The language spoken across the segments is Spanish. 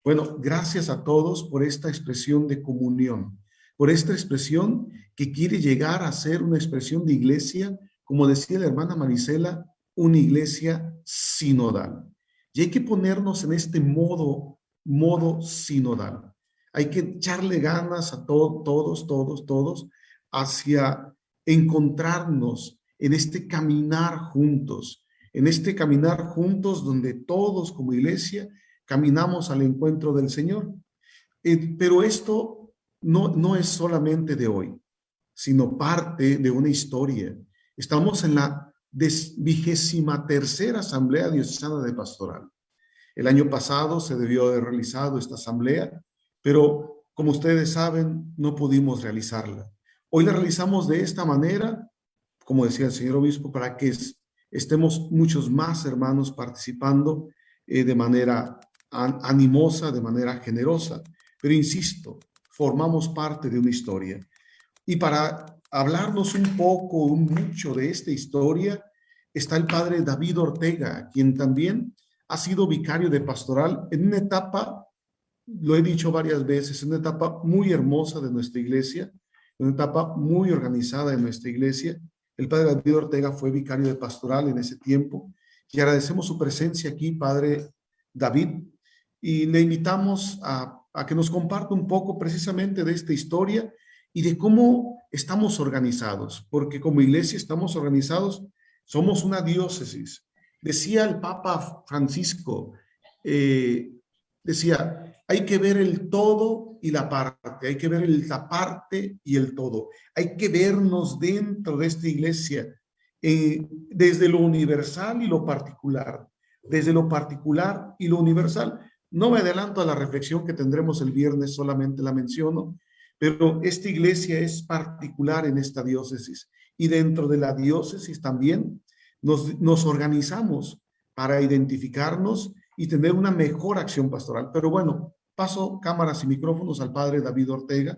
Bueno, gracias a todos por esta expresión de comunión, por esta expresión que quiere llegar a ser una expresión de iglesia, como decía la hermana Marisela, una iglesia sinodal. Y hay que ponernos en este modo sinodal. Hay que echarle ganas a todos, hacia encontrarnos en este caminar juntos donde todos como iglesia caminamos al encuentro del Señor. Pero esto no es solamente de hoy, sino parte de una historia. Estamos en la 23ª Asamblea Diocesana de Pastoral. El año pasado se debió haber realizado esta asamblea, pero como ustedes saben, no pudimos realizarla. Hoy la realizamos de esta manera, como decía el señor obispo, para que estemos muchos más hermanos participando de manera animosa, de manera generosa. Pero insisto, formamos parte de una historia. Y para hablarnos un poco, mucho de esta historia, está el padre David Ortega, quien también ha sido vicario de pastoral en una etapa, lo he dicho varias veces, en una etapa muy hermosa de nuestra iglesia, en una etapa muy organizada de nuestra iglesia. El padre David Ortega fue vicario de pastoral en ese tiempo y agradecemos su presencia aquí, padre David, y le invitamos a que nos comparta un poco precisamente de esta historia y de cómo estamos organizados, porque como iglesia estamos organizados, somos una diócesis. Decía el Papa Francisco, decía, hay que ver el todo y la parte, hay que ver la parte y el todo. Hay que vernos dentro de esta iglesia, desde lo universal y lo particular, desde lo particular y lo universal. No me adelanto a la reflexión que tendremos el viernes, solamente la menciono, pero esta iglesia es particular en esta diócesis y dentro de la diócesis también nos organizamos para identificarnos y tener una mejor acción pastoral. Pero bueno, paso cámaras y micrófonos al padre David Ortega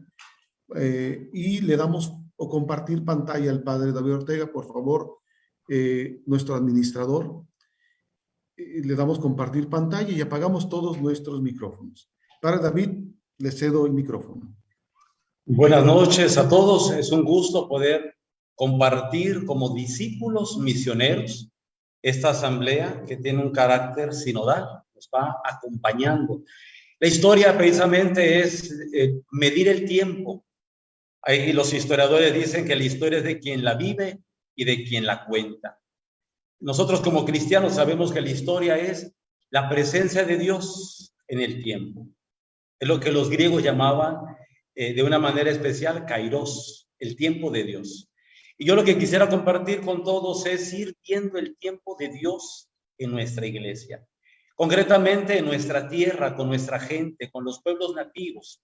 y le damos o compartir pantalla al padre David Ortega, por favor, nuestro administrador. Le damos compartir pantalla y apagamos todos nuestros micrófonos. Padre David, le cedo el micrófono. Buenas noches a todos. Es un gusto poder compartir como discípulos misioneros esta asamblea que tiene un carácter sinodal, nos va acompañando. La historia precisamente es medir el tiempo. Ahí los historiadores dicen que la historia es de quien la vive y de quien la cuenta. Nosotros como cristianos sabemos que la historia es la presencia de Dios en el tiempo. Es lo que los griegos llamaban de una manera especial kairos, el tiempo de Dios. Y yo lo que quisiera compartir con todos es ir viendo el tiempo de Dios en nuestra iglesia, concretamente en nuestra tierra, con nuestra gente, con los pueblos nativos,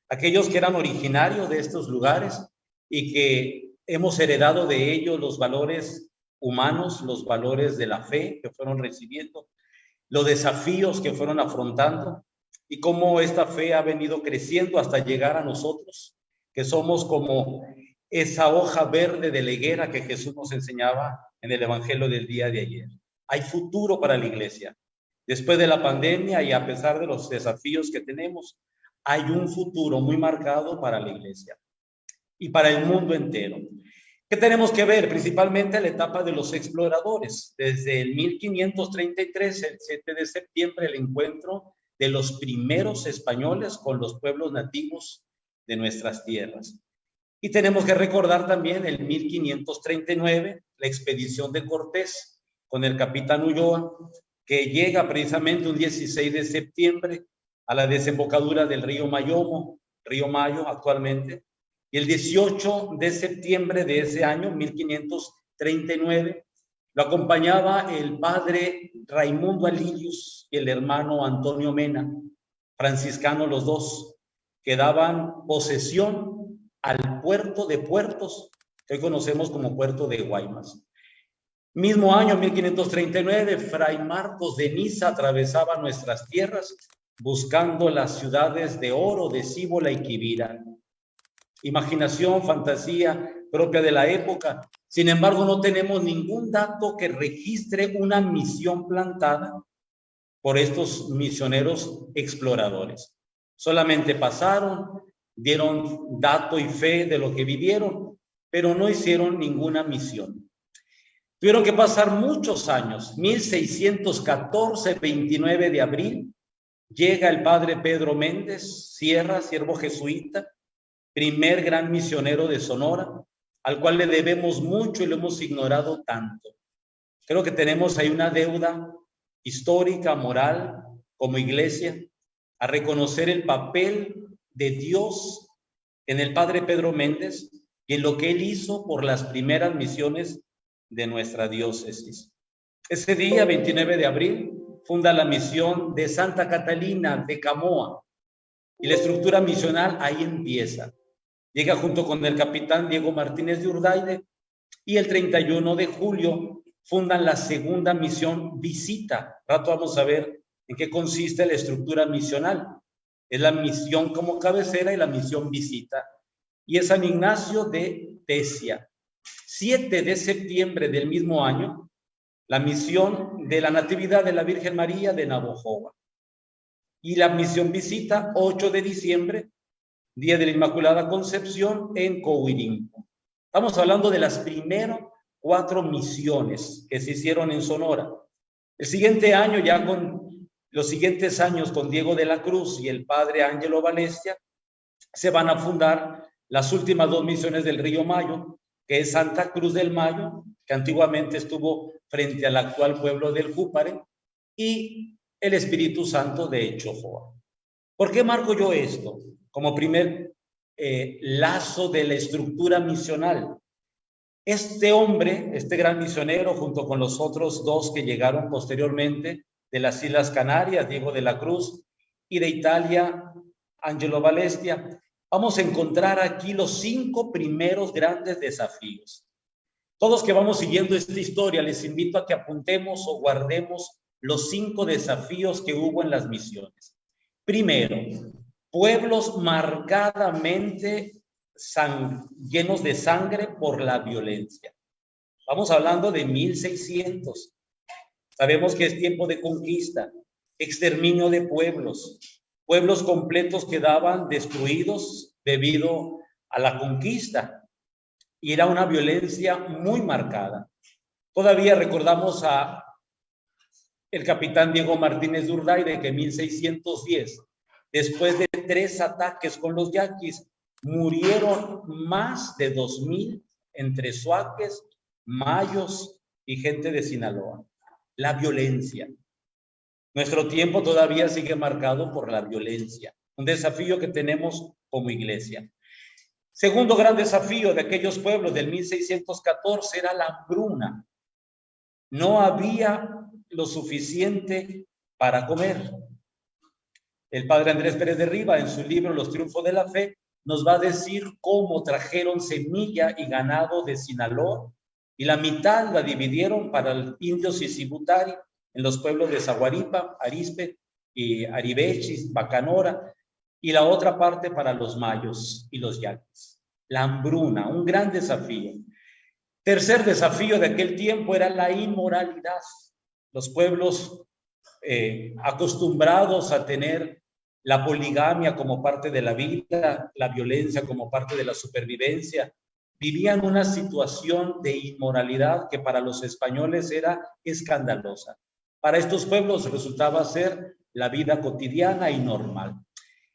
aquellos que eran originarios de estos lugares y que hemos heredado de ellos los valores humanos, los valores de la fe que fueron recibiendo, los desafíos que fueron afrontando y cómo esta fe ha venido creciendo hasta llegar a nosotros, que somos como esa hoja verde de la higuera que Jesús nos enseñaba en el Evangelio del día de ayer. Hay futuro para la iglesia. Después de la pandemia y a pesar de los desafíos que tenemos, hay un futuro muy marcado para la iglesia y para el mundo entero. ¿Qué tenemos que ver? Principalmente la etapa de los exploradores. Desde el 1533, el 7 de septiembre, el encuentro de los primeros españoles con los pueblos nativos de nuestras tierras. Y tenemos que recordar también el 1539, la expedición de Cortés con el capitán Ulloa, que llega precisamente un 16 de septiembre a la desembocadura del río Mayo actualmente, y el 18 de septiembre de ese año, 1539, lo acompañaba el padre Raimundo Alilius y el hermano Antonio Mena, franciscanos los dos, que daban posesión al puerto de puertos, que hoy conocemos como puerto de Guaymas. Mismo año, 1539, Fray Marcos de Niza atravesaba nuestras tierras buscando las ciudades de oro de Cíbola y Quivira. Imaginación, fantasía propia de la época. Sin embargo, no tenemos ningún dato que registre una misión plantada por estos misioneros exploradores. Solamente pasaron, dieron dato y fe de lo que vivieron, pero no hicieron ninguna misión. Tuvieron que pasar muchos años. 1614, 29 de abril, llega el padre Pedro Méndez Sierra, siervo jesuita, primer gran misionero de Sonora, al cual le debemos mucho y lo hemos ignorado tanto. Creo que tenemos ahí una deuda histórica, moral, como iglesia, a reconocer el papel de Dios en el padre Pedro Méndez y en lo que él hizo por las primeras misiones de nuestra diócesis. Ese día, 29 de abril, funda la misión de Santa Catalina de Camoa y la estructura misional ahí empieza. Llega junto con el capitán Diego Martínez de Urdaide y el 31 de julio fundan la segunda misión Visita. Rato vamos a ver en qué consiste la estructura misional. Es la misión como cabecera y la misión Visita. Y es San Ignacio de Tesia. 7 de septiembre del mismo año, la misión de la Natividad de la Virgen María de Navojoa. Y la misión Visita, 8 de diciembre, Día de la Inmaculada Concepción en Coahuirimpo. Estamos hablando de las primeras 4 misiones que se hicieron en Sonora. El siguiente año, ya con los siguientes años con Diego de la Cruz y el padre Ángelo Valestia, se van a fundar las últimas 2 misiones del Río Mayo, que es Santa Cruz del Mayo, que antiguamente estuvo frente al actual pueblo del Júpare, y el Espíritu Santo de Chojoa. ¿Por qué marco yo esto? Como primer lazo de la estructura misional. Este hombre, este gran misionero, junto con los otros 2 que llegaron posteriormente de las Islas Canarias, Diego de la Cruz, y de Italia, Angelo Valestia, vamos a encontrar aquí los 5 primeros grandes desafíos. Todos que vamos siguiendo esta historia, les invito a que apuntemos o guardemos los 5 desafíos que hubo en las misiones. Primero, pueblos marcadamente llenos de sangre por la violencia. Vamos hablando de 1600. Sabemos que es tiempo de conquista, exterminio de pueblos completos quedaban destruidos debido a la conquista. Y era una violencia muy marcada. Todavía recordamos a el capitán Diego Martínez de Urdaide que en 1610, después de 3 ataques con los yaquis, murieron más de 2000 entre suaques, mayos y gente de Sinaloa. La violencia. Nuestro tiempo todavía sigue marcado por la violencia, un desafío que tenemos como iglesia. Segundo gran desafío de aquellos pueblos del 1614 era la hambruna. No había lo suficiente para comer. El padre Andrés Pérez de Riva, en su libro Los Triunfos de la Fe, nos va a decir cómo trajeron semilla y ganado de Sinaloa y la mitad la dividieron para los indios Sisibutari en los pueblos de Zaguaripa, Arizpe, y Aribechis, Bacanora, y la otra parte para los mayos y los yaquis. La hambruna, un gran desafío. Tercer desafío de aquel tiempo era la inmoralidad. Los pueblos acostumbrados a tener la poligamia como parte de la vida, la violencia como parte de la supervivencia, vivían una situación de inmoralidad que para los españoles era escandalosa. Para estos pueblos resultaba ser la vida cotidiana y normal.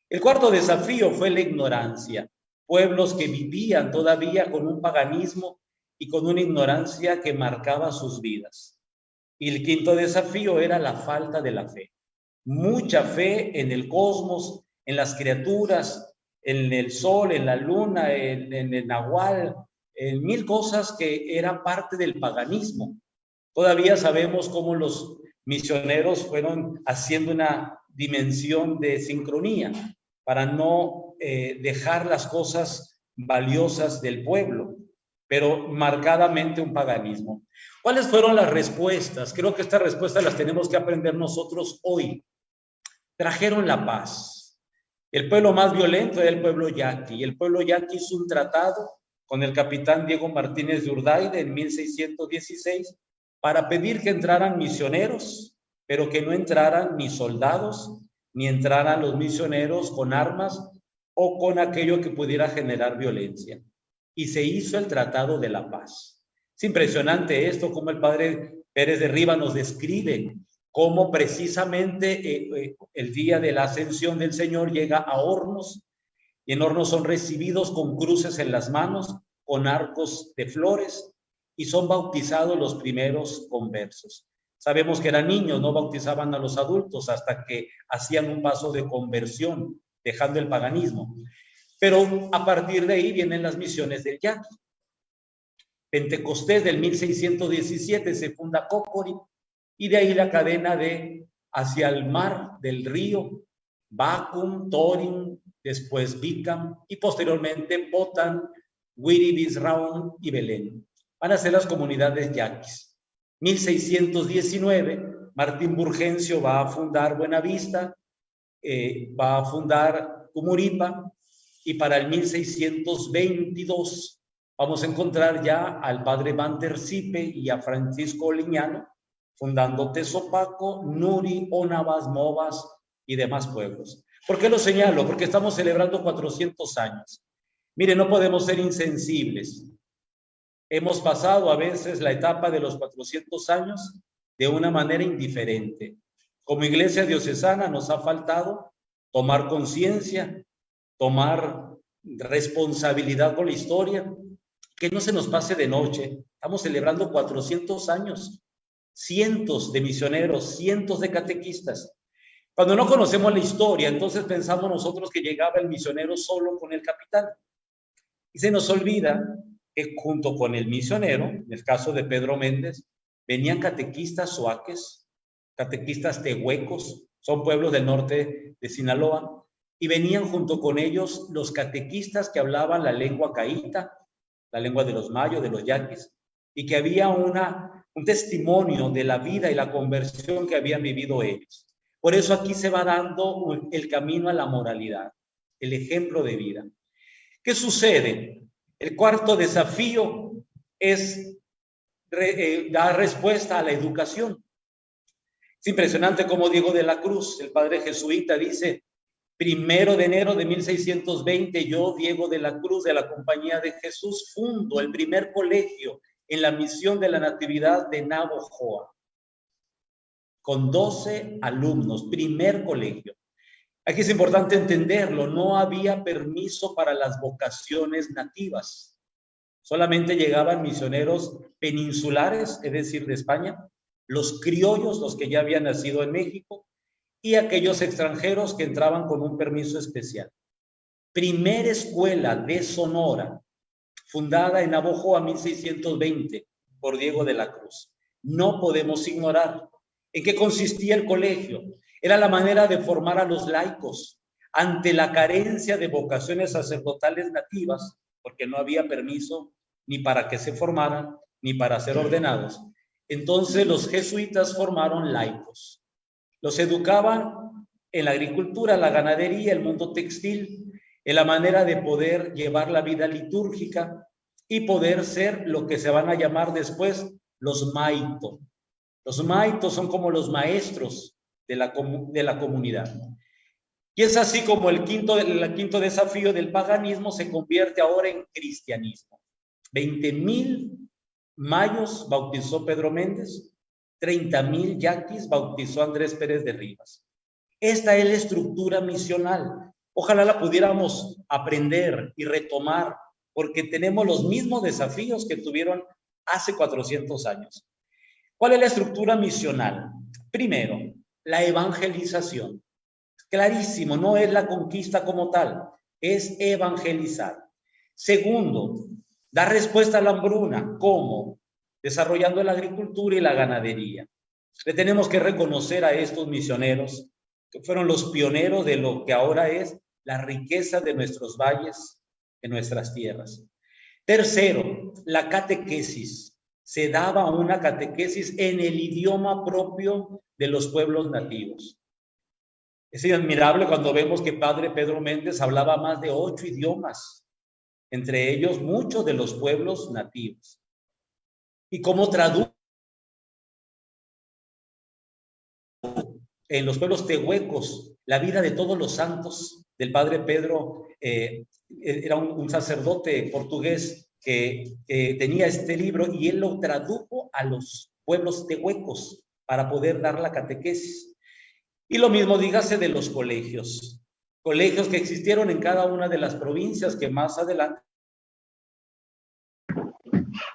El cuarto desafío fue la ignorancia. Pueblos que vivían todavía con un paganismo y con una ignorancia que marcaba sus vidas. Y el quinto desafío era la falta de la fe. Mucha fe en el cosmos, en las criaturas, en el sol, en la luna, en el nahual, en 1000 cosas que eran parte del paganismo. Todavía sabemos cómo los misioneros fueron haciendo una dimensión de sincronía para no dejar las cosas valiosas del pueblo, pero marcadamente un paganismo. ¿Cuáles fueron las respuestas? Creo que estas respuestas las tenemos que aprender nosotros hoy. Trajeron la paz. El pueblo más violento era el pueblo yaqui, y el pueblo yaqui hizo un tratado con el capitán Diego Martínez de Urdaide en 1616 para pedir que entraran misioneros, pero que no entraran ni soldados, ni entraran los misioneros con armas o con aquello que pudiera generar violencia. Y se hizo el Tratado de la Paz. Es impresionante esto, como el padre Pérez de Riva nos describe cómo precisamente el día de la ascensión del Señor llega a Hornos, y en Hornos son recibidos con cruces en las manos, con arcos de flores, y son bautizados los primeros conversos. Sabemos que eran niños, no bautizaban a los adultos hasta que hacían un paso de conversión, dejando el paganismo. Pero a partir de ahí vienen las misiones del Yaqui. Pentecostés del 1617 se funda Cocori, y de ahí la cadena de hacia el mar del río, Bacum, Torin, después Bicam y posteriormente Potan, Wiribisraun y Belén. Van a ser las comunidades yaquis. 1619, Martín Burgencio va a fundar Buenavista, va a fundar Cumuripa, y para el 1622 vamos a encontrar ya al padre Van der Sipe y a Francisco Liñano fundando Tezopaco, Nuri, Onavas, Movas y demás pueblos. ¿Por qué lo señalo? Porque estamos celebrando 400 años. Mire, no podemos ser insensibles. Hemos pasado a veces la etapa de los 400 años de una manera indiferente. Como iglesia diocesana nos ha faltado tomar conciencia, tomar responsabilidad con la historia, que no se nos pase de noche. Estamos celebrando 400 años, cientos de misioneros, cientos de catequistas. Cuando no conocemos la historia, entonces pensamos nosotros que llegaba el misionero solo con el capital. Y se nos olvida que junto con el misionero, en el caso de Pedro Méndez, venían catequistas soaques, catequistas tehuecos, son pueblos del norte de Sinaloa, y venían junto con ellos los catequistas que hablaban la lengua caíta, la lengua de los mayos, de los yaquis, y que había un testimonio de la vida y la conversión que habían vivido ellos. Por eso aquí se va dando el camino a la moralidad, el ejemplo de vida. ¿Qué sucede? El cuarto desafío es dar respuesta a la educación. Es impresionante cómo Diego de la Cruz, el padre jesuita, dice: 1 de enero de 1620, yo, Diego de la Cruz, de la Compañía de Jesús, fundo el primer colegio en la misión de la Natividad de Navojoa, con 12 alumnos, primer colegio. Aquí es importante entenderlo, no había permiso para las vocaciones nativas. Solamente llegaban misioneros peninsulares, es decir, de España, los criollos, los que ya habían nacido en México, y aquellos extranjeros que entraban con un permiso especial. Primera escuela de Sonora, fundada en Navojoa 1620 por Diego de la Cruz. No podemos ignorar. ¿En qué consistía el colegio? Era la manera de formar a los laicos ante la carencia de vocaciones sacerdotales nativas, porque no había permiso ni para que se formaran, ni para ser ordenados. Entonces los jesuitas formaron laicos. Los educaban en la agricultura, la ganadería, el mundo textil, en la manera de poder llevar la vida litúrgica y poder ser lo que se van a llamar después los maito. Los maitos son como los maestros de la comunidad. Y es así como el quinto desafío del paganismo se convierte ahora en cristianismo. 20,000 mayos bautizó Pedro Méndez, 30,000 yaquis bautizó Andrés Pérez de Rivas. Esta es la estructura misional. Ojalá la pudiéramos aprender y retomar, porque tenemos los mismos desafíos que tuvieron hace 400 años. ¿Cuál es la estructura misional? Primero, la evangelización. Clarísimo, no es la conquista como tal, es evangelizar. Segundo, dar respuesta a la hambruna. ¿Cómo? Desarrollando la agricultura y la ganadería. Le tenemos que reconocer a estos misioneros que fueron los pioneros de lo que ahora es la riqueza de nuestros valles, de nuestras tierras. Tercero, la catequesis. Se daba una catequesis en el idioma propio de los pueblos nativos. Es admirable cuando vemos que padre Pedro Méndez hablaba más de 8 idiomas, entre ellos muchos de los pueblos nativos. Y cómo tradujo en los pueblos tehuecos, la vida de todos los santos del padre Pedro. Era un sacerdote portugués que tenía este libro y él lo tradujo a los pueblos tehuecos para poder dar la catequesis. Y lo mismo dígase de los colegios que existieron en cada una de las provincias que más adelante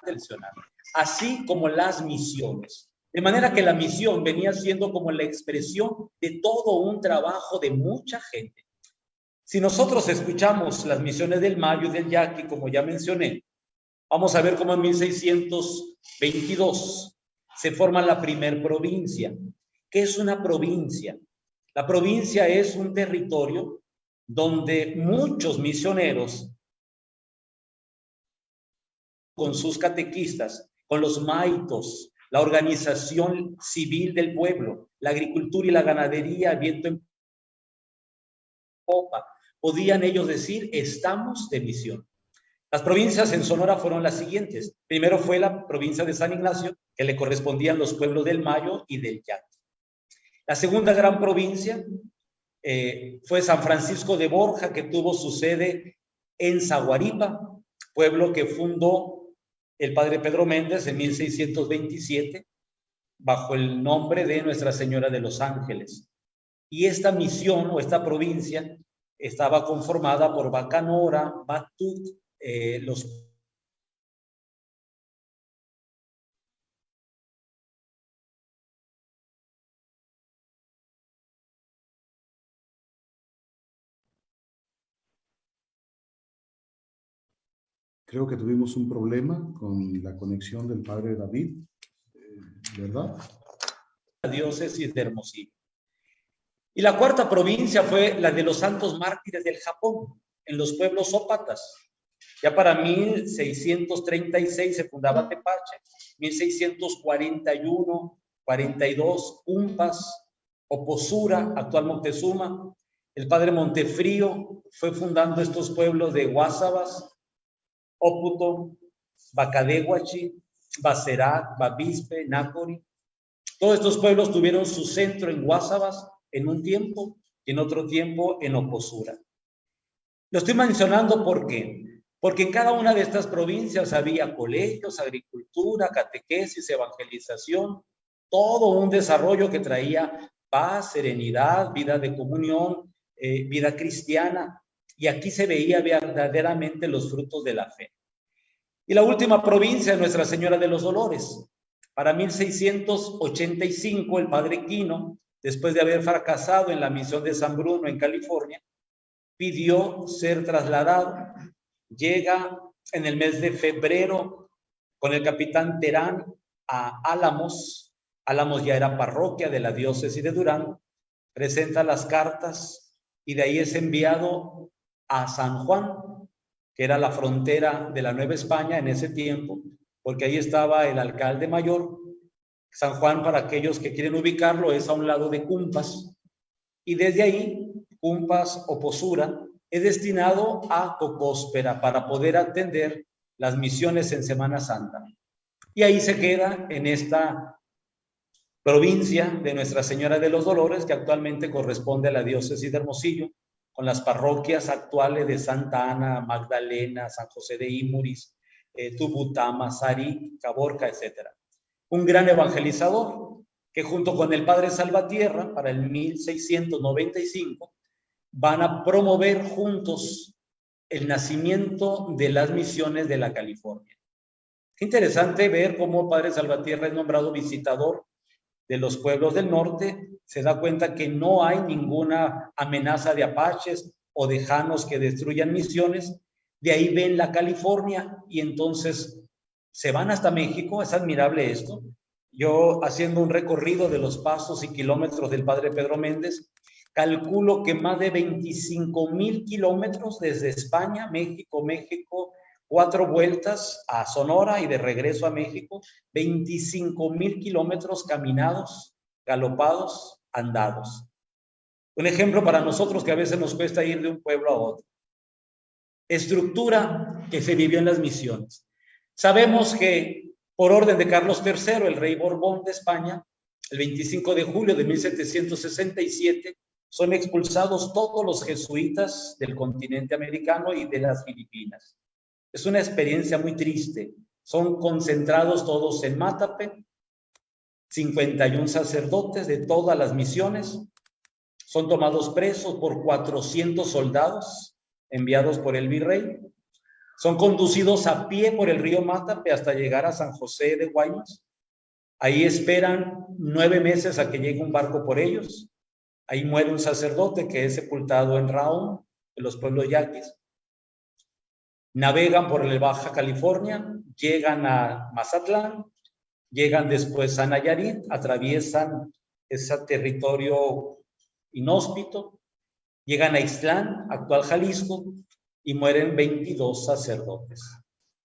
mencionaron, así como las misiones. De manera que la misión venía siendo como la expresión de todo un trabajo de mucha gente. Si nosotros escuchamos las misiones del Mayo y del Yaqui, como ya mencioné, vamos a ver cómo en 1622 se forma la primer provincia. ¿Qué es una provincia? La provincia es un territorio donde muchos misioneros, con sus catequistas, con los maitos, la organización civil del pueblo, la agricultura y la ganadería, viento en popa, podían ellos decir, estamos de misión. Las provincias en Sonora fueron las siguientes. Primero fue la provincia de San Ignacio, que le correspondían los pueblos del Mayo y del Yaqui. La segunda gran provincia fue San Francisco de Borja, que tuvo su sede en Zaguaripa, pueblo que fundó el padre Pedro Méndez en 1627, bajo el nombre de Nuestra Señora de los Ángeles. Y esta misión o esta provincia estaba conformada por Bacanora, Batut, los Creo que tuvimos un problema con la conexión del padre David, ¿verdad? diócesis de Hermosillo. Y la cuarta provincia fue la de los santos mártires del Japón, en los pueblos ópatas. Ya para 1636 se fundaba Tepache, 1641, 42, Umpas, Oposura, actual Moctezuma. El padre Montefrío fue fundando estos pueblos de Guásabas, Oputo, Bacadehuachi, Bacerac, Bavispe, Nácori. Todos estos pueblos tuvieron su centro en Guásabas en un tiempo y en otro tiempo en Oposura. Lo estoy mencionando porque en cada una de estas provincias había colegios, agricultura, catequesis, evangelización, todo un desarrollo que traía paz, serenidad, vida de comunión, vida cristiana. Y aquí se veía verdaderamente los frutos de la fe. Y la última provincia, Nuestra Señora de los Dolores. Para 1685, el padre Quino, después de haber fracasado en la misión de San Bruno en California, pidió ser trasladado. Llega en el mes de febrero con el capitán Terán a Álamos. Álamos ya era parroquia de la diócesis de Durango. Presenta las cartas y de ahí es enviado a San Juan, que era la frontera de la Nueva España en ese tiempo, porque ahí estaba el alcalde mayor. San Juan, para aquellos que quieren ubicarlo, es a un lado de Cumpas, y desde ahí, Cumpas o Posura, es destinado a Cocóspera para poder atender las misiones en Semana Santa. Y ahí se queda en esta provincia de Nuestra Señora de los Dolores, que actualmente corresponde a la diócesis de Hermosillo, con las parroquias actuales de Santa Ana, Magdalena, San José de Imuris, Tubutama, Sarí, Caborca, etc. Un gran evangelizador que junto con el padre Salvatierra, para el 1695, van a promover juntos el nacimiento de las misiones de la California. Qué interesante ver cómo el padre Salvatierra es nombrado visitador de los pueblos del norte. Se da cuenta que no hay ninguna amenaza de apaches o de janos que destruyan misiones. De ahí ven la California y entonces se van hasta México. Es admirable esto. Yo, haciendo un recorrido de los pasos y kilómetros del padre Pedro Méndez, calculo que más de 25,000 kilómetros desde España, México, 4 vueltas a Sonora y de regreso a México, 25,000 kilómetros caminados, galopados, andados. Un ejemplo para nosotros que a veces nos cuesta ir de un pueblo a otro. Estructura que se vivió en las misiones. Sabemos que por orden de Carlos III, el rey Borbón de España, El 25 de julio de 1767 son expulsados todos los jesuitas del continente americano y de las Filipinas. Es una experiencia muy triste. Son concentrados todos en Matape, 51 sacerdotes de todas las misiones. Son tomados presos por 400 soldados enviados por el virrey. Son conducidos a pie por el río Matape hasta llegar a San José de Guaymas. Ahí esperan 9 meses a que llegue un barco por ellos. Ahí muere un sacerdote que es sepultado en Raón, en los pueblos yaquis. Navegan por el Baja California, llegan a Mazatlán, llegan después a Nayarit, atraviesan ese territorio inhóspito, llegan a Ixtlán, actual Jalisco, y mueren 22 sacerdotes.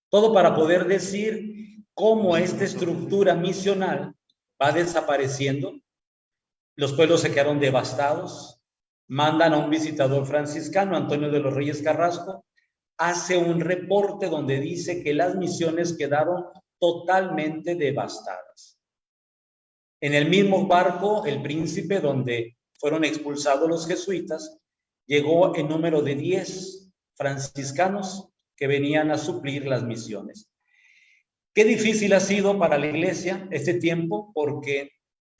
Todo para poder decir cómo esta estructura misional va desapareciendo. Los pueblos se quedaron devastados. Mandan a un visitador franciscano, Antonio de los Reyes Carrasco, hace un reporte donde dice que las misiones quedaron totalmente devastadas. En el mismo barco, el Príncipe, donde fueron expulsados los jesuitas, llegó en número de 10 franciscanos que venían a suplir las misiones. Qué difícil ha sido para la iglesia este tiempo, porque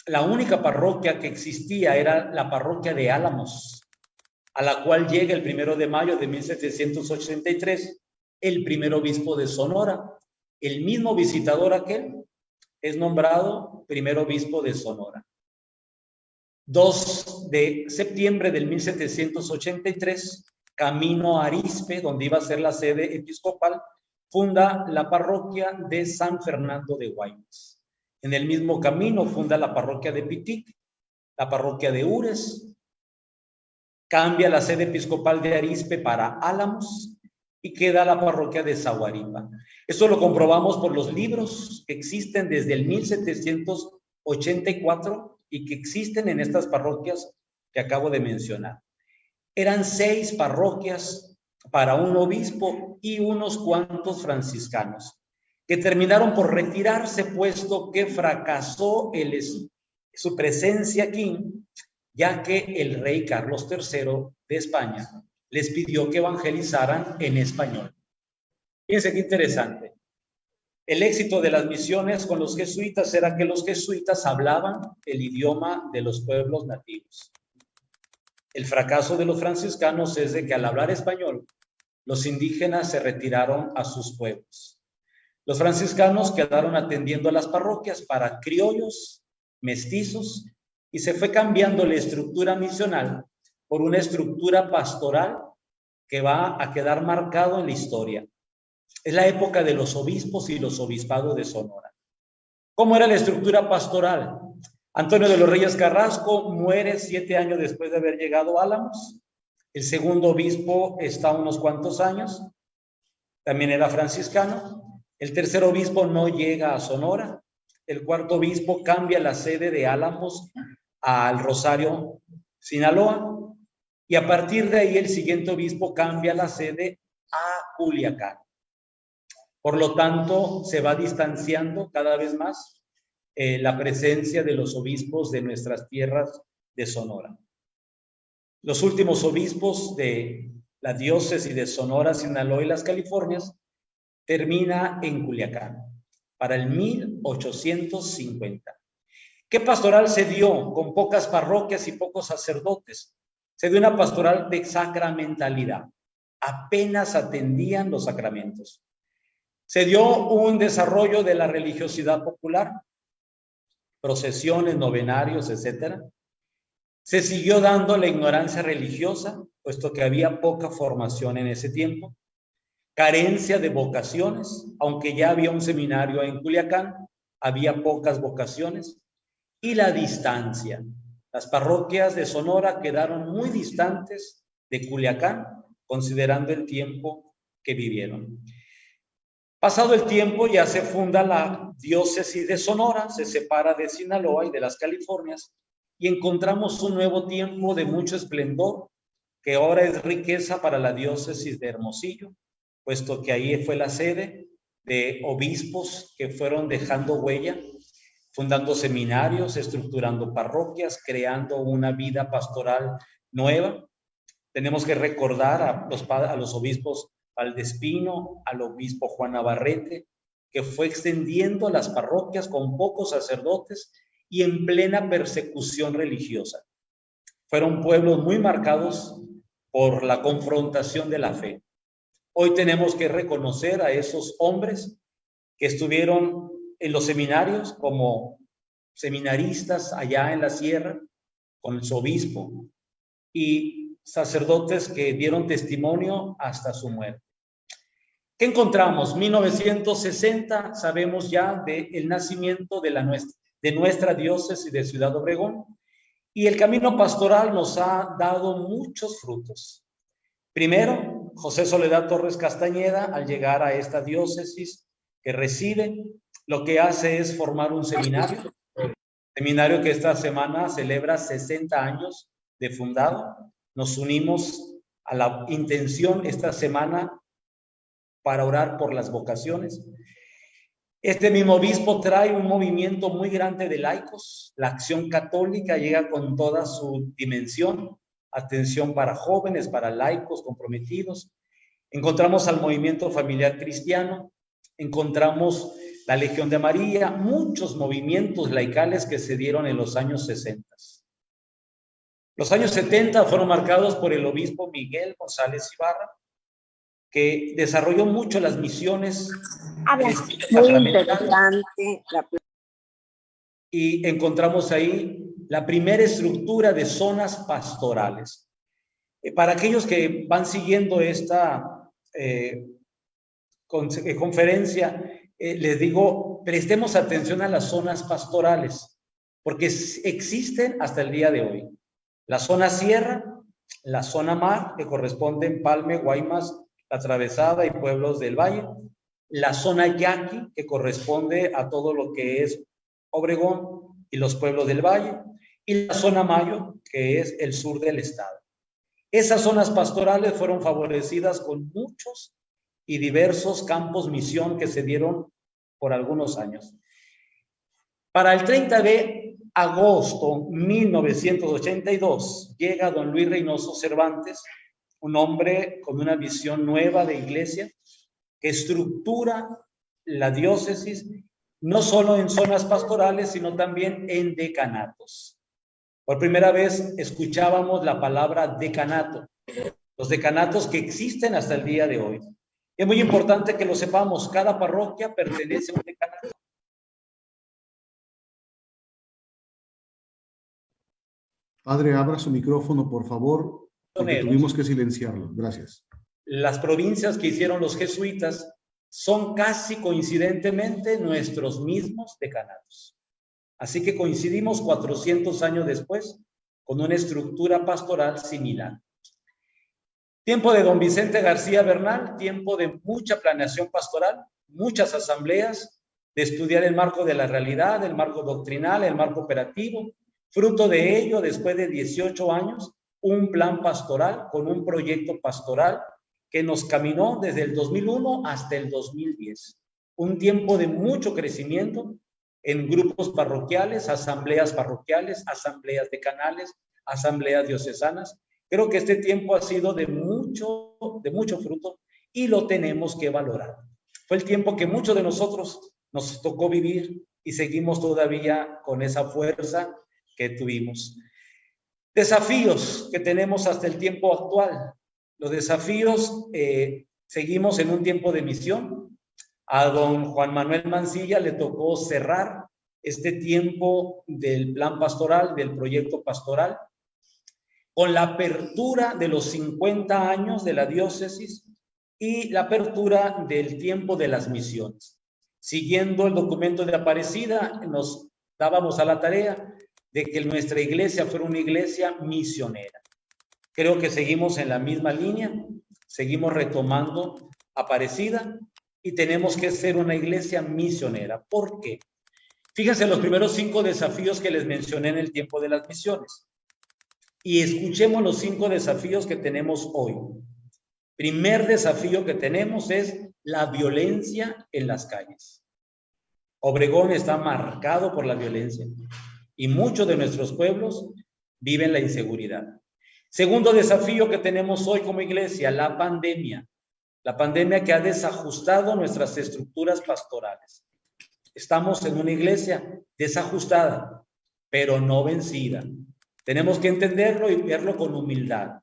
la única parroquia que existía era la parroquia de Álamos, a la cual llega el 1 de mayo de 1783 el primer obispo de Sonora. El mismo visitador aquel es nombrado primer obispo de Sonora. 2 de septiembre del 1783, camino a Arizpe, donde iba a ser la sede episcopal, funda la parroquia de San Fernando de Guaymas. En el mismo camino funda la parroquia de Pitic, la parroquia de Ures, cambia la sede episcopal de Arizpe para Álamos y queda la parroquia de Zaguaripa. Eso lo comprobamos por los libros que existen desde el 1784 y que existen en estas parroquias que acabo de mencionar. Eran 6 parroquias para un obispo y unos cuantos franciscanos, que terminaron por retirarse, puesto que fracasó su presencia aquí, ya que el rey Carlos III de España les pidió que evangelizaran en español. Fíjense qué interesante. El éxito de las misiones con los jesuitas era que los jesuitas hablaban el idioma de los pueblos nativos. El fracaso de los franciscanos es de que al hablar español, los indígenas se retiraron a sus pueblos. Los franciscanos quedaron atendiendo a las parroquias para criollos, mestizos, y se fue cambiando la estructura misional por una estructura pastoral que va a quedar marcado en la historia. Es la época de los obispos y los obispados de Sonora. ¿Cómo era la estructura pastoral? Antonio de los Reyes Carrasco muere 7 años después de haber llegado a Álamos. El segundo obispo está unos cuantos años, también era franciscano. El tercer obispo no llega a Sonora. El cuarto obispo cambia la sede de Álamos al Rosario, Sinaloa, y a partir de ahí el siguiente obispo cambia la sede a Culiacán. Por lo tanto, se va distanciando cada vez más la presencia de los obispos de nuestras tierras de Sonora. Los últimos obispos de la diócesis de Sonora, Sinaloa y las Californias termina en Culiacán para el 1850. ¿Qué pastoral se dio con pocas parroquias y pocos sacerdotes? Se dio una pastoral de sacramentalidad. Apenas atendían los sacramentos. Se dio un desarrollo de la religiosidad popular, procesiones, novenarios, etc. Se siguió dando la ignorancia religiosa, puesto que había poca formación en ese tiempo. Carencia de vocaciones, aunque ya había un seminario en Culiacán, había pocas vocaciones. Y la distancia. Las parroquias de Sonora quedaron muy distantes de Culiacán, considerando el tiempo que vivieron. Pasado el tiempo, ya se funda la diócesis de Sonora, se separa de Sinaloa y de las Californias, y encontramos un nuevo tiempo de mucho esplendor, que ahora es riqueza para la diócesis de Hermosillo, puesto que ahí fue la sede de obispos que fueron dejando huella. fundando seminarios, estructurando parroquias, creando una vida pastoral nueva. Tenemos que recordar a los obispos Valdespino, al obispo Juan Navarrete, que fue extendiendo las parroquias con pocos sacerdotes y en plena persecución religiosa. Fueron pueblos muy marcados por la confrontación de la fe. Hoy tenemos que reconocer a esos hombres que estuvieron en los seminarios como seminaristas allá en la sierra con su obispo y sacerdotes que dieron testimonio hasta su muerte. ¿Qué encontramos? 1960, sabemos ya del nacimiento de nuestra diócesis de Ciudad Obregón, y el camino pastoral nos ha dado muchos frutos. Primero, José Soledad Torres Castañeda, al llegar a esta diócesis que reside, lo que hace es formar un seminario que esta semana celebra 60 años de fundado. Nos unimos a la intención esta semana para orar por las vocaciones. Este mismo obispo trae un movimiento muy grande de laicos. La Acción Católica llega con toda su dimensión, atención para jóvenes, para laicos comprometidos. Encontramos al movimiento familiar cristiano, encontramos la Legión de María, muchos movimientos laicales que se dieron en los años 60. Los años 70 fueron marcados por el obispo Miguel González Ibarra, que desarrolló mucho las misiones. Muy interesante. Y encontramos ahí la primera estructura de zonas pastorales. Para aquellos que van siguiendo esta conferencia, les digo, prestemos atención a las zonas pastorales, porque existen hasta el día de hoy. La zona sierra, la zona mar, que corresponden Palme, Guaymas, La Atravesada y pueblos del valle, la zona yaqui, que corresponde a todo lo que es Obregón y los pueblos del valle, y la zona mayo, que es el sur del estado. Esas zonas pastorales fueron favorecidas con muchos y diversos campos misión que se dieron por algunos años. Para el 30 de agosto de 1982 llega don Luis Reynoso Cervantes, un hombre con una visión nueva de iglesia, que estructura la diócesis no solo en zonas pastorales, sino también en decanatos. Por primera vez escuchábamos la palabra decanato, los decanatos que existen hasta el día de hoy. Es muy importante que lo sepamos, cada parroquia pertenece a un decanato. Padre, abra su micrófono, por favor, porque tuvimos que silenciarlo. Gracias. Las provincias que hicieron los jesuitas son casi coincidentemente nuestros mismos decanatos. Así que coincidimos 400 años después con una estructura pastoral similar. Tiempo de don Vicente García Bernal, tiempo de mucha planeación pastoral, muchas asambleas, de estudiar el marco de la realidad, el marco doctrinal, el marco operativo. Fruto de ello, después de 18 años, un plan pastoral con un proyecto pastoral que nos caminó desde el 2001 hasta el 2010. Un tiempo de mucho crecimiento en grupos parroquiales, asambleas decanales, asambleas diocesanas. Creo que este tiempo ha sido de mucho fruto y lo tenemos que valorar. Fue el tiempo que muchos de nosotros nos tocó vivir y seguimos todavía con esa fuerza que tuvimos. Desafíos que tenemos hasta el tiempo actual. Los desafíos, seguimos en un tiempo de misión. A don Juan Manuel Mancilla le tocó cerrar este tiempo del plan pastoral, del proyecto pastoral, con la apertura de los 50 años de la diócesis y la apertura del tiempo de las misiones. Siguiendo el documento de Aparecida, nos dábamos a la tarea de que nuestra iglesia fuera una iglesia misionera. Creo que seguimos en la misma línea, seguimos retomando Aparecida y tenemos que ser una iglesia misionera. ¿Por qué? Fíjense los primeros 5 desafíos que les mencioné en el tiempo de las misiones. Y escuchemos los 5 desafíos que tenemos hoy. Primer desafío que tenemos es la violencia en las calles. Obregón está marcado por la violencia y muchos de nuestros pueblos viven la inseguridad. Segundo desafío que tenemos hoy como iglesia, la pandemia. La pandemia que ha desajustado nuestras estructuras pastorales. Estamos en una iglesia desajustada, pero no vencida. Tenemos que entenderlo y verlo con humildad.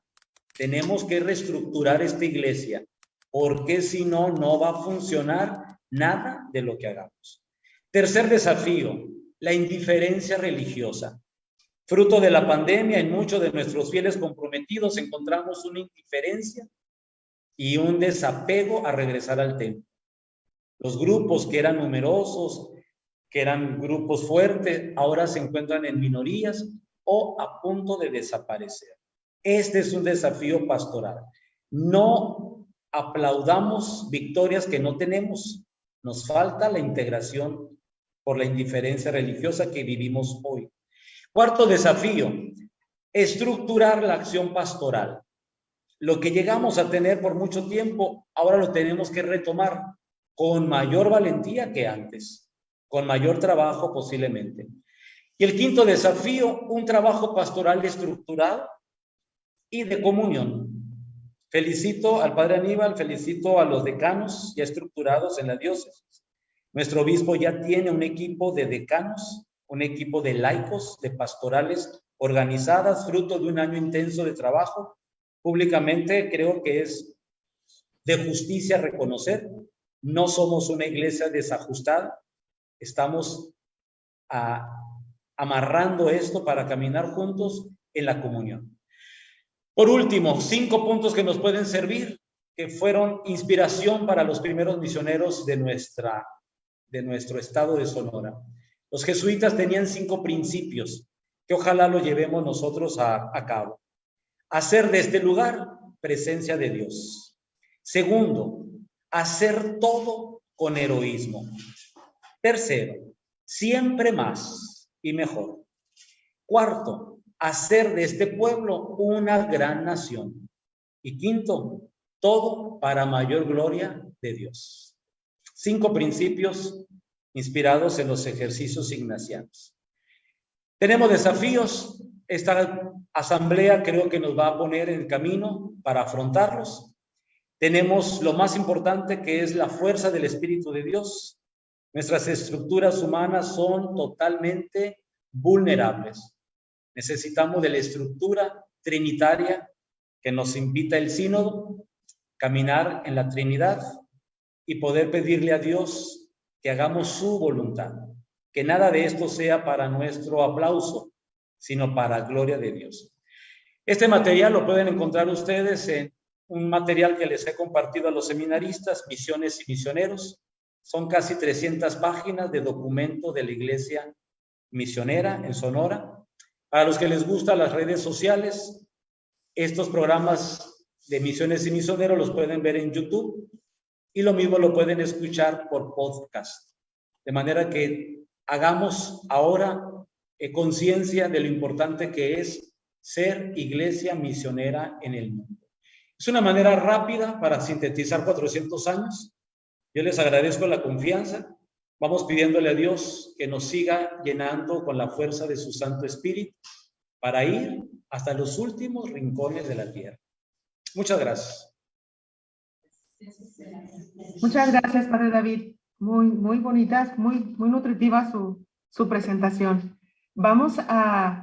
Tenemos que reestructurar esta iglesia, porque si no, no va a funcionar nada de lo que hagamos. Tercer desafío, la indiferencia religiosa. Fruto de la pandemia, en muchos de nuestros fieles comprometidos encontramos una indiferencia y un desapego a regresar al templo. Los grupos que eran numerosos, que eran grupos fuertes, ahora se encuentran en minorías o a punto de desaparecer. Este es un desafío pastoral. No aplaudamos victorias que no tenemos. Nos falta la integración por la indiferencia religiosa que vivimos hoy. Cuarto desafío, estructurar la acción pastoral. Lo que llegamos a tener por mucho tiempo, ahora lo tenemos que retomar con mayor valentía que antes, con mayor trabajo posiblemente. Y el quinto desafío, un trabajo pastoral estructurado y de comunión. Felicito al padre Aníbal, felicito a los decanos ya estructurados en la diócesis. Nuestro obispo ya tiene un equipo de decanos, un equipo de laicos, de pastorales organizadas, fruto de un año intenso de trabajo. Públicamente creo que es de justicia reconocer, no somos una iglesia desajustada, estamos amarrando esto para caminar juntos en la comunión. Por último, 5 puntos que nos pueden servir, que fueron inspiración para los primeros misioneros de nuestro estado de Sonora. Los jesuitas tenían 5 principios que ojalá lo llevemos nosotros a cabo. Hacer de este lugar presencia de Dios. Segundo, hacer todo con heroísmo. Tercero, siempre más y mejor. Cuarto, hacer de este pueblo una gran nación. Y quinto, todo para mayor gloria de Dios. 5 principios inspirados en los ejercicios ignacianos. Tenemos desafíos. Esta asamblea creo que nos va a poner en el camino para afrontarlos. Tenemos lo más importante, que es la fuerza del Espíritu de Dios. Nuestras estructuras humanas son totalmente vulnerables. Necesitamos de la estructura trinitaria que nos invita el sínodo, caminar en la Trinidad y poder pedirle a Dios que hagamos su voluntad. Que nada de esto sea para nuestro aplauso, sino para gloria de Dios. Este material lo pueden encontrar ustedes en un material que les he compartido a los seminaristas, Misiones y Misioneros. Son casi 300 páginas de documento de la Iglesia Misionera en Sonora. Para los que les gustan las redes sociales, estos programas de Misiones y Misioneros los pueden ver en YouTube y lo mismo lo pueden escuchar por podcast. De manera que hagamos ahora conciencia de lo importante que es ser iglesia misionera en el mundo. Es una manera rápida para sintetizar 400 años. Yo les agradezco la confianza. Vamos pidiéndole a Dios que nos siga llenando con la fuerza de su Santo Espíritu para ir hasta los últimos rincones de la tierra. Muchas gracias. Muchas gracias, Padre David. Muy bonitas, muy nutritiva su presentación. Vamos a